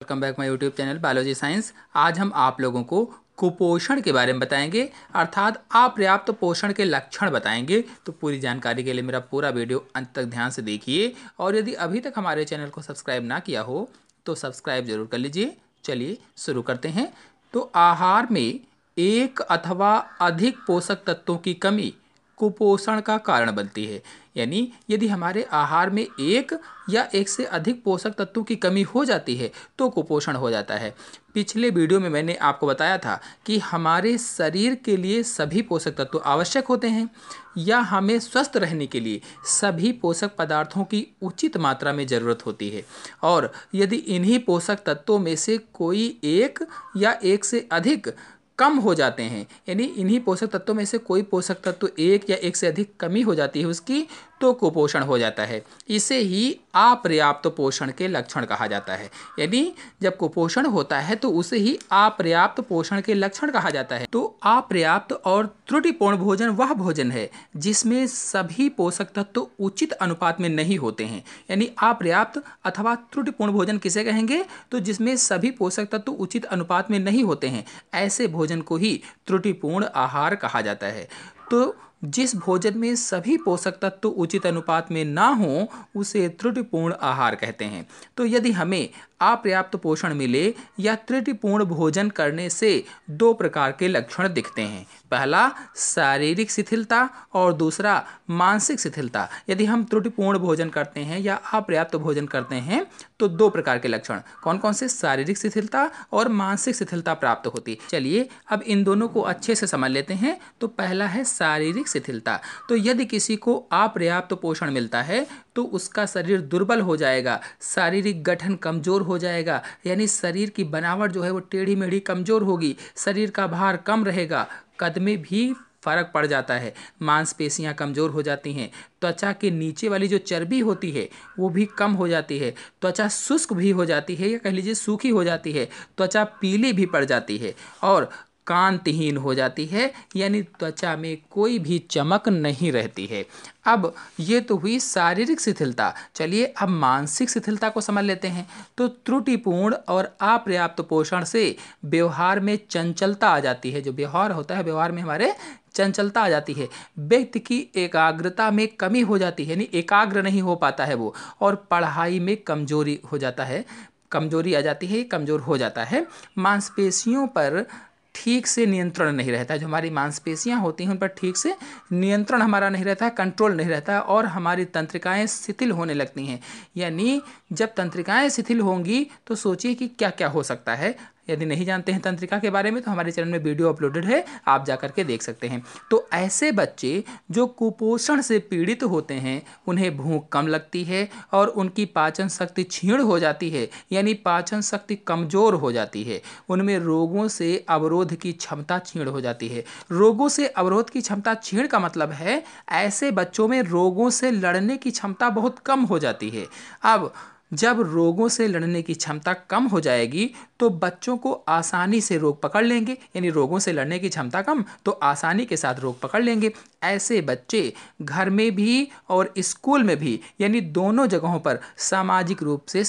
Welcome back my YouTube channel biology science. आज हम आप लोगों को कुपोषण के बारे में बताएंगे, अर्थात अपर्याप्त पोषण के लक्षण बताएंगे। तो पूरी जानकारी के लिए मेरा पूरा वीडियो अंत तक ध्यान से देखिए, और यदि अभी तक हमारे चैनल को सब्सक्राइब ना किया हो तो सब्सक्राइब जरूर कर लीजिए। चलिए शुरू करते हैं। तो आहार में एक अथवा अधिक पोषक तत्वों की कमी कुपोषण का कारण बनती है। यानी यदि हमारे आहार में एक या एक से अधिक पोषक तत्वों की कमी हो जाती है तो कुपोषण हो जाता है। पिछले वीडियो में मैंने आपको बताया था कि हमारे शरीर के लिए सभी पोषक तत्व आवश्यक होते हैं, या हमें स्वस्थ रहने के लिए सभी पोषक पदार्थों की उचित मात्रा में ज़रूरत होती है। और यदि इन्हीं पोषक तत्वों में से कोई एक या एक से अधिक कम हो जाते हैं, यानी इन्हीं पोषक तत्वों में से कोई पोषक तत्व एक या एक से अधिक कमी हो जाती है उसकी, तो कुपोषण हो जाता है। इसे ही अपर्याप्त पोषण के लक्षण कहा जाता है। यानी जब कुपोषण होता है तो उसे ही अपर्याप्त पोषण के लक्षण कहा जाता है। तो अपर्याप्त और त्रुटिपूर्ण भोजन वह भोजन है जिसमें सभी पोषक तत्व उचित अनुपात में नहीं होते हैं। यानी अपर्याप्त अथवा त्रुटिपूर्ण भोजन किसे कहेंगे? तो जिसमें सभी पोषक तत्व उचित अनुपात में नहीं होते हैं, ऐसे भोजन को ही त्रुटिपूर्ण आहार कहा जाता है। तो जिस भोजन में सभी पोषक तत्व उचित अनुपात में ना हो उसे त्रुटिपूर्ण आहार कहते हैं। तो यदि हमें अपर्याप्त पोषण मिले या त्रुटिपूर्ण भोजन करने से दो प्रकार के लक्षण दिखते हैं। पहला शारीरिक शिथिलता और दूसरा मानसिक शिथिलता। यदि हम त्रुटिपूर्ण भोजन करते हैं या अपर्याप्त भोजन करते हैं तो दो प्रकार के लक्षण कौन कौन से? शारीरिक शिथिलता और मानसिक शिथिलता प्राप्त होती। चलिए अब इन दोनों को अच्छे से समझ लेते हैं। तो पहला है शारीरिक शिथिलता। तो यदि किसी को अपर्याप्त पोषण मिलता है तो उसका शरीर दुर्बल हो जाएगा, शारीरिक गठन कमजोर हो जाएगा, यानी शरीर की बनावट जो है वो टेढ़ी मेढ़ी कमजोर होगी, शरीर का भार कम रहेगा, कद में भी फर्क पड़ जाता है, मांसपेशियां कमज़ोर हो जाती हैं, त्वचा के नीचे वाली जो चर्बी होती है वो भी कम हो जाती है, त्वचा शुष्क भी हो जाती है या कह लीजिए सूखी हो जाती है, त्वचा पीली भी पड़ जाती है और कांतिहीन हो जाती है, यानी त्वचा में कोई भी चमक नहीं रहती है। अब ये तो हुई शारीरिक शिथिलता। चलिए अब मानसिक शिथिलता को समझ लेते हैं। तो त्रुटिपूर्ण और अपर्याप्त पोषण से व्यवहार में चंचलता आ जाती है। जो व्यवहार होता है, व्यवहार में हमारे चंचलता आ जाती है, व्यक्ति की एकाग्रता में कमी हो जाती है, यानी एकाग्र नहीं हो पाता है वो, और पढ़ाई में कमजोरी हो जाता है, कमजोरी आ जाती है, कमजोर हो जाता है। मांसपेशियों पर ठीक से नियंत्रण नहीं रहता है। जो हमारी मांसपेशियां होती हैं उन पर ठीक से नियंत्रण हमारा नहीं रहता है, कंट्रोल नहीं रहता है, और हमारी तंत्रिकाएं शिथिल होने लगती हैं। यानी जब तंत्रिकाएं शिथिल होंगी तो सोचिए कि क्या क्या हो सकता है। यदि नहीं जानते हैं तंत्रिका के बारे में तो हमारे चैनल में वीडियो अपलोडेड है, आप जाकर के देख सकते हैं। तो ऐसे बच्चे जो कुपोषण से पीड़ित होते हैं उन्हें भूख कम लगती है और उनकी पाचन शक्ति क्षीण हो जाती है, यानी पाचन शक्ति कमजोर हो जाती है। उनमें रोगों से अवरोध की क्षमता क्षीण हो जाती है। रोगों से अवरोध की क्षमता क्षीण का मतलब है ऐसे बच्चों में रोगों से लड़ने की क्षमता बहुत कम हो जाती है। अब जब रोगों से लड़ने की क्षमता कम हो जाएगी तो बच्चों को आसानी से रोग पकड़ लेंगे, यानी रोगों से लड़ने की क्षमता कम तो आसानी के साथ रोग पकड़ लेंगे। ऐसे बच्चे घर में भी और स्कूल में भी, यानी दोनों जगहों पर सामाजिक रूप से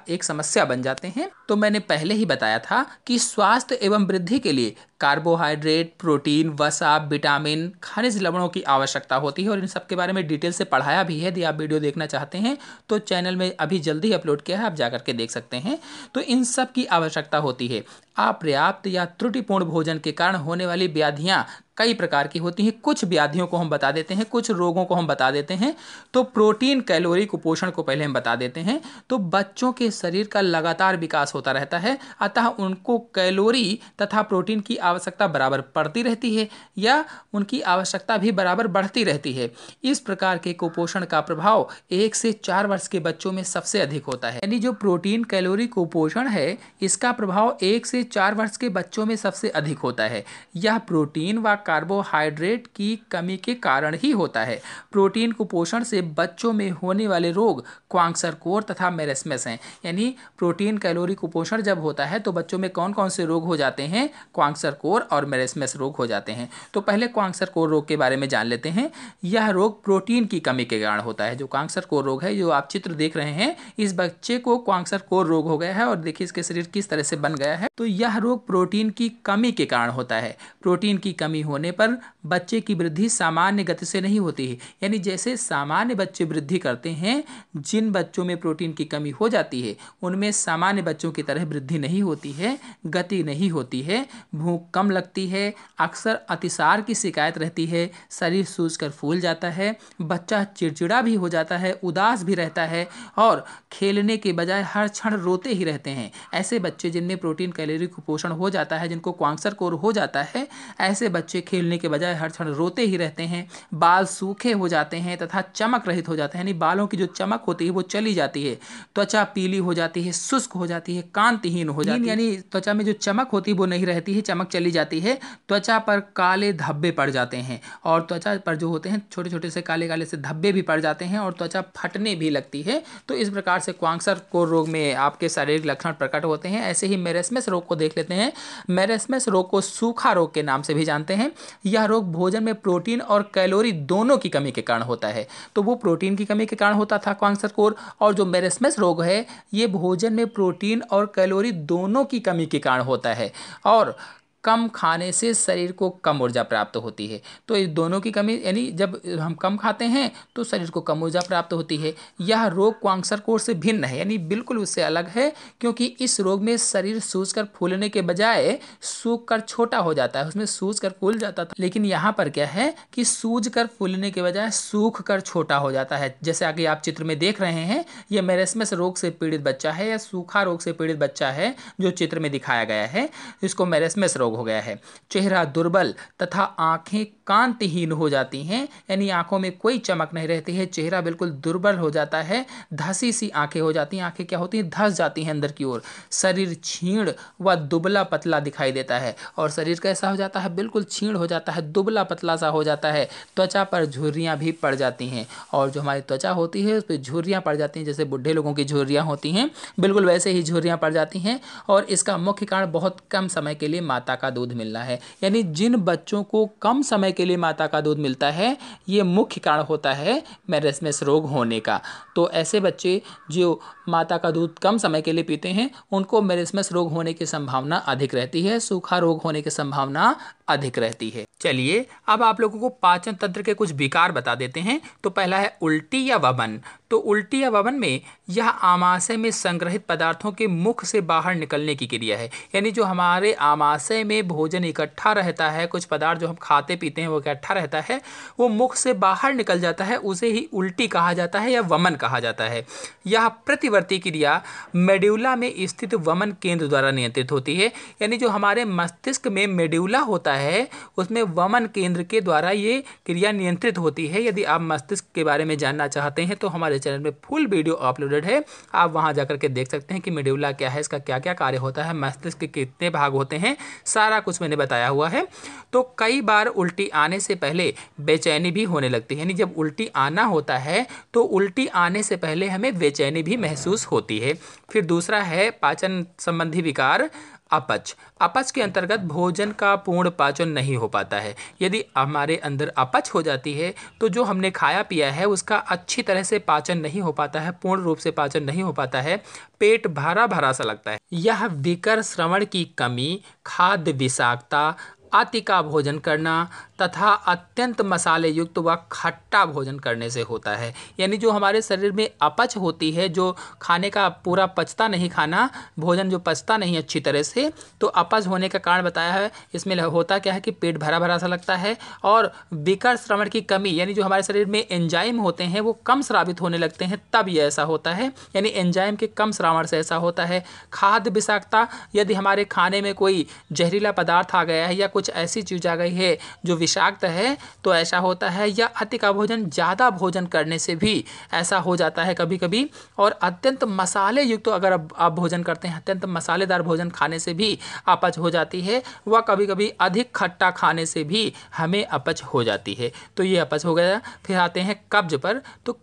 एक समस्या बन जाते हैं। तो मैंने पहले ही बताया था कि स्वास्थ्य एवं वृद्धि के लिए कार्बोहाइड्रेट, प्रोटीन, वसा, विटामिन, खनिज लवणों की आवश्यकता होती है, और इन सब के बारे में डिटेल से पढ़ाया भी है। यदि आप वीडियो देखना चाहते हैं तो चैनल में अभी जल्दी अपलोड किया है, आप जाकर के देख सकते हैं। तो इन सब की आवश्यकता होती है। अपर्याप्त या त्रुटिपूर्ण भोजन के कारण होने वाली व्याधियां कई प्रकार की होती हैं। कुछ व्याधियों को हम बता देते हैं, कुछ रोगों को हम बता देते हैं। तो प्रोटीन कैलोरी कुपोषण को पहले हम बता देते हैं। तो बच्चों के शरीर का लगातार विकास होता रहता है, अतः उनको कैलोरी तथा प्रोटीन की आवश्यकता बराबर पड़ती रहती है या उनकी आवश्यकता भी बराबर बढ़ती रहती है। इस प्रकार के कुपोषण का प्रभाव 1 से 4 वर्ष के बच्चों में सबसे अधिक होता है। यानी जो प्रोटीन कैलोरी कुपोषण है इसका प्रभाव 1 से 4 वर्ष के बच्चों में सबसे अधिक होता है। यह प्रोटीन व कार्बोहाइड्रेट की कमी के कारण ही होता है। प्रोटीन कुपोषण से बच्चों में होने वाले रोग क्वांगसरकोर तथा मेरेस्मस हैं। यानी प्रोटीन कैलोरी कुपोषण जब होता है तो बच्चों में कौन कौन से रोग हो जाते हैं? क्वांगसरकोर और मेरेस्मस रोग हो जाते हैं। तो पहले क्वांगसरकोर रोग के बारे में जान लेते हैं। यह रोग प्रोटीन की कमी के कारण होता है। जो क्वांगसरकोर रोग है, जो आप चित्र देख रहे हैं, इस बच्चे को क्वांगसरकोर रोग हो गया है और देखिए इसके शरीर किस तरह से बन गया है। तो यह रोग प्रोटीन की कमी के कारण होता है। प्रोटीन की कमी होने पर बच्चे की वृद्धि सामान्य गति से नहीं होती है। यानी जैसे सामान्य बच्चे वृद्धि करते हैं, जिन बच्चों में प्रोटीन की कमी हो जाती है उनमें सामान्य बच्चों की तरह वृद्धि नहीं होती है, गति नहीं होती है, भूख कम लगती है, अक्सर अतिसार की शिकायत रहती है, शरीर सूजकर फूल जाता है, बच्चा चिड़चिड़ा भी हो जाता है, उदास भी रहता है और खेलने के बजाय हर क्षण रोते ही रहते हैं। ऐसे बच्चे जिनमें प्रोटीन कैलोरी कुपोषण हो जाता है, जिनको क्वांगसरकोर हो जाता है, ऐसे बच्चे खेलने के बजाय हर क्षण रोते ही रहते हैं, बाल सूखे हो जाते हैं तथा चमक रहित हो जाते हैं। यानी बालों की जो चमक होती है वो चली जाती है, त्वचा पीली हो जाती है, शुष्क हो जाती है, कांतिहीन हो जाती है। यानी त्वचा में जो चमक होती है वो नहीं रहती है, चमक चली जाती है, त्वचा पर काले धब्बे पड़ जाते हैं और त्वचा पर जो होते हैं छोटे छोटे से काले काले से धब्बे भी पड़ जाते हैं और त्वचा फटने भी लगती है। तो इस प्रकार से क्वांगसरकोर रोग में आपके शारीरिक लक्षण प्रकट होते हैं। ऐसे ही मेरेस्मस रोग को देख लेते हैं। मेरेस्मस रोग को सूखा रोग के नाम से भी जानते हैं। यह रोग भोजन में प्रोटीन और कैलोरी दोनों की कमी के कारण होता है। तो वो प्रोटीन की कमी के कारण होता था क्वांगसरकोर, और जो मेरेस्मस रोग है ये भोजन में प्रोटीन और कैलोरी दोनों की कमी के कारण होता है और कम खाने से शरीर को कम ऊर्जा प्राप्त होती है। तो इस दोनों की कमी, यानी जब हम कम खाते हैं तो शरीर को कम ऊर्जा प्राप्त होती है। यह रोग क्वांगसरकोर से भिन्न है, यानी बिल्कुल उससे अलग है, क्योंकि इस रोग में शरीर सूजकर फूलने के बजाय सूख कर छोटा हो जाता है। उसमें सूज कर फूल जाता था, लेकिन यहाँ पर क्या है कि सूज कर फूलने के बजाय सूख कर छोटा हो जाता है। जैसे आगे आप चित्र में देख रहे हैं, यह मेरेस्मस रोग से पीड़ित बच्चा है या सूखा रोग से पीड़ित बच्चा है जो चित्र में दिखाया गया है। इसको मेरेस्मस रोग हो गया है। चेहरा दुर्बल तथा आंखें कांतिहीन हो जाती हैं, यानी आंखों में कोई चमक नहीं रहती है, चेहरा बिल्कुल दुर्बल हो जाता है, धसी सी आंखें हो जाती हैं, आंखें क्या होती हैं, धस जाती हैं अंदर की ओर। शरीर क्षीण व दुबला पतला दिखाई देता है और शरीर कैसा हो जाता है, बिल्कुल क्षीण हो जाता है, दुबला पतला सा हो जाता है। त्वचा पर झुर्रियां भी पड़ जाती हैं और जो हमारी त्वचा होती है उस पर झुर्रियां पड़ जाती हैं, जैसे बुढ़े लोगों की झुर्रियां होती हैं, बिल्कुल वैसे ही झुर्रियां पड़ जाती हैं। और इसका मुख्य कारण बहुत कम समय के लिए माता का दूध मिलना है। यानी जिन बच्चों को कम समय के लिए माता का दूध मिलता है, ये मुख्य कारण होता है मेरेस्मस रोग होने का। तो ऐसे बच्चे जो माता का दूध कम समय के लिए पीते हैं उनको मेरेस्मस रोग होने की संभावना अधिक रहती है, सूखा रोग होने की संभावना अधिक रहती है। चलिए अब आप लोगों को पाचन तंत्र के कुछ विकार बता देते हैं। तो पहला है उल्टी या वमन। तो उल्टी या वमन में यह आमाशय में संग्रहित पदार्थों के मुख से बाहर निकलने की क्रिया है। यानी जो हमारे आमाशय में भोजन इकट्ठा रहता है, कुछ पदार्थ जो हम खाते पीते हैं वो इकट्ठा रहता है, वो मुख से बाहर निकल जाता है, उसे ही उल्टी कहा जाता है या वमन कहा जाता है। यह प्रतिवर्ती क्रिया मेड्यूला में स्थित वमन केंद्र द्वारा नियंत्रित होती है। यानी जो हमारे मस्तिष्क में मेड्यूला होता है उसमें वमन केंद्र के द्वारा ये क्रिया नियंत्रित होती है। यदि आप मस्तिष्क के बारे में जानना चाहते हैं तो हमारे चैनल में फुल वीडियो अपलोडेड है, आप वहां जाकर के देख सकते हैं कि मेड्यूला क्या है, इसका क्या क्या कार्य होता है, मस्तिष्क के कितने भाग होते हैं, सारा कुछ मैंने बताया हुआ है। तो कई बार उल्टी आने से पहले बेचैनी भी होने लगती है। यानी जब उल्टी आना होता है तो उल्टी आने से पहले हमें बेचैनी भी महसूस होती है। फिर दूसरा है पाचन संबंधी विकार अपच। अपच के अंतर्गत भोजन का पूर्ण पाचन नहीं हो पाता है। यदि हमारे अंदर अपच हो जाती है तो जो हमने खाया पिया है उसका अच्छी तरह से पाचन नहीं हो पाता है, पूर्ण रूप से पाचन नहीं हो पाता है, पेट भरा भरा सा लगता है। यह विकर श्रवण की कमी, खाद्य विषाक्तता, अतिका भोजन करना तथा अत्यंत मसाले युक्त व खट्टा भोजन करने से होता है। यानी जो हमारे शरीर में अपच होती है, जो खाने का पूरा पचता नहीं, खाना भोजन जो पचता नहीं अच्छी तरह से, तो अपच होने का कारण बताया है। इसमें होता क्या है कि पेट भरा भरा सा लगता है और विकर श्रवण की कमी, यानी जो हमारे शरीर में एंजाइम होते हैं वो कम स्रावित होने लगते हैं, तब ये ऐसा होता है। यानी एंजाइम के कम श्रावण से ऐसा होता है। खाद्य विषाक्तता, यदि हमारे खाने में कोई जहरीला पदार्थ आ गया है या कुछ कुछ ऐसी चीज़ आ गई है जो विषाक्त है तो ऐसा होता है, या अति का भोजन, ज़्यादा भोजन करने से भी ऐसा हो जाता है कभी कभी। और अत्यंत मसाले युक्त तो अगर आप भोजन करते हैं, अत्यंत मसालेदार भोजन खाने से भी अपच हो जाती है, व कभी कभी अधिक खट्टा खाने से भी हमें अपच हो जाती है। तो ये अपच हो गया। फिर आते हैं कब्ज पर। तो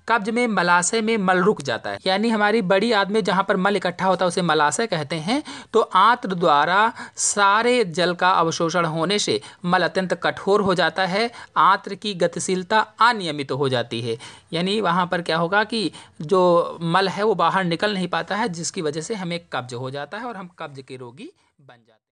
कब्ज में मलाशय में मल रुक जाता है, यानी हमारी बड़ी आंत में जहाँ पर मल इकट्ठा होता है उसे मलाशय कहते हैं। तो आंत्र द्वारा सारे जल का अवशोषण होने से मल अत्यंत कठोर हो जाता है, आंत्र की गतिशीलता अनियमित हो जाती है, यानी वहाँ पर क्या होगा कि जो मल है वो बाहर निकल नहीं पाता है, जिसकी वजह से हमें कब्ज हो जाता है और हम कब्ज के रोगी बन जाते हैं।